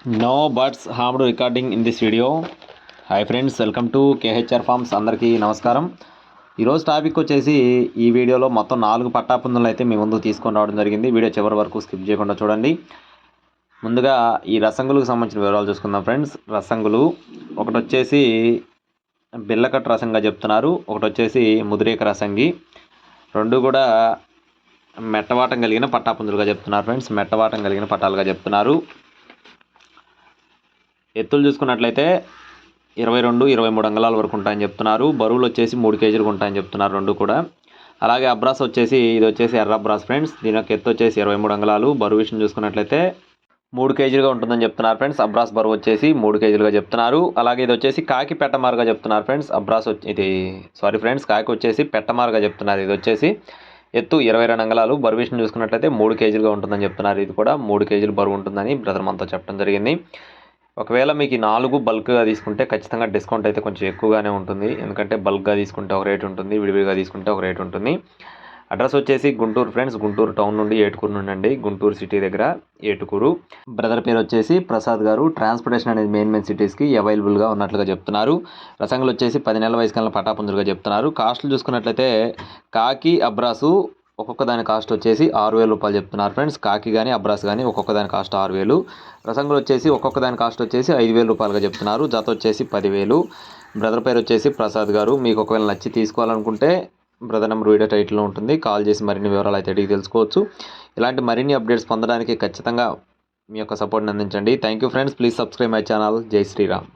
No birds harmed recording in this video. Hi friends, welcome to KHR forms. అందరికీ నమస్కారం. ఈరోజు topic వచ్చేసి ఈ వీడియోలో మొత్తం 4 పట్టాపుందులు అయితే మీ ముందు తీసుకొని రావడం జరిగింది. వీడియో చివరి వరకు స్కిప్ చేయకుండా చూడండి. ముందుగా ఈ రసంగులకు సంబంధించిన వివరాలు చూసుకుందాం ఫ్రెండ్స్. రసంగులు ఒకటి వచ్చేసి బిల్లకట్ రసంగా చెప్తున్నారు, ఒకటి వచ్చేసి ముదిరేక రసంగి. రెండు కూడా మెట్టవాటం కలిగిన పట్టాపుందులుగా చెప్తున్నారు ఫ్రెండ్స్. మెట్టవాటం కలిగిన పట్టాలుగా చెప్తున్నారు. ఎత్తులు చూసుకున్నట్లయితే 22-23 అంగుళాల వరకు ఉంటాయని చెప్తున్నారు. బరువులు వచ్చేసి 3 కేజీలు ఉంటాయని చెప్తున్నారు రెండు కూడా. అలాగే అబ్రాస్ వచ్చేసి ఇది వచ్చేసి ఎర్ర అబ్రాస్ ఫ్రెండ్స్. దీని యొక్క ఎత్తు వచ్చేసి 23 అంగుళాలు. బరువు విషయం చూసుకున్నట్లయితే 3 కేజీలుగా ఉంటుందని చెప్తున్నారు ఫ్రెండ్స్. అబ్రాస్ బరువు వచ్చేసి 3 కేజీలుగా చెప్తున్నారు. అలాగే ఇది వచ్చేసి కాకి పెట్టమారుగా చెప్తున్నారు ఫ్రెండ్స్. అబ్రాస్ కాకి వచ్చేసి పెట్టమారుగా చెప్తున్నారు. ఇది వచ్చేసి ఎత్తు 22 అంగుళాలు. బరువు విషయం చూసుకున్నట్లయితే 3 కేజీలుగా ఉంటుందని చెప్తున్నారు. ఇది కూడా 3 కేజీలు బరువు ఉంటుందని బ్రదర్ మనతో చెప్పడం జరిగింది. ఒకవేళ మీకు 4 బల్క్గా తీసుకుంటే ఖచ్చితంగా డిస్కౌంట్ అయితే కొంచెం ఎక్కువగానే ఉంటుంది. ఎందుకంటే బల్క్గా తీసుకుంటే ఒక రేట్ ఉంటుంది, విడివిడిగా తీసుకుంటే ఒక రేట్ ఉంటుంది. అడ్రస్ వచ్చేసి గుంటూరు ఫ్రెండ్స్. గుంటూరు టౌన్ నుండి ఏటుకూరు నుండి అండి. గుంటూరు సిటీ దగ్గర ఏటుకూరు. బ్రదర్ పేరు వచ్చేసి ప్రసాద్ గారు. ట్రాన్స్పోర్టేషన్ అనేది మెయిన్ సిటీస్కి అవైలబుల్గా ఉన్నట్లుగా చెప్తున్నారు. రసంగులు వచ్చేసి 10 నెలల వయసు కల్లా పటాపుంజులుగా చెప్తున్నారు. కాస్ట్లు చూసుకున్నట్లయితే కాకి అబ్రాసు ఒక్కొక్క దాని కాస్ట్ వచ్చేసి 6,000 రూపాయలు చెప్తున్నారు ఫ్రెండ్స్. కాకి కానీ అబ్రాస్ కానీ ఒక్కొక్క దాని కాస్ట్ 6,000. రసంగులు వచ్చేసి ఒక్కొక్క దాని కాస్ట్ వచ్చేసి 5,000 రూపాయలుగా చెప్తున్నారు. జత వచ్చేసి 10,000. బ్రదర్ పేరు వచ్చేసి ప్రసాద్ గారు. మీకు ఒకవేళ నచ్చి తీసుకోవాలనుకుంటే బ్రదర్ నెంబర్ వీడియో టైటిల్లో ఉంటుంది. కాల్ చేసి మరిన్ని వివరాలు అయితే అడిగి తెలుసుకోవచ్చు. ఇలాంటి మరిన్ని అప్డేట్స్ పొందడానికి ఖచ్చితంగా మీ యొక్క సపోర్ట్ని అందించండి. Thank you friends. Please subscribe my channel. జై శ్రీరామ్.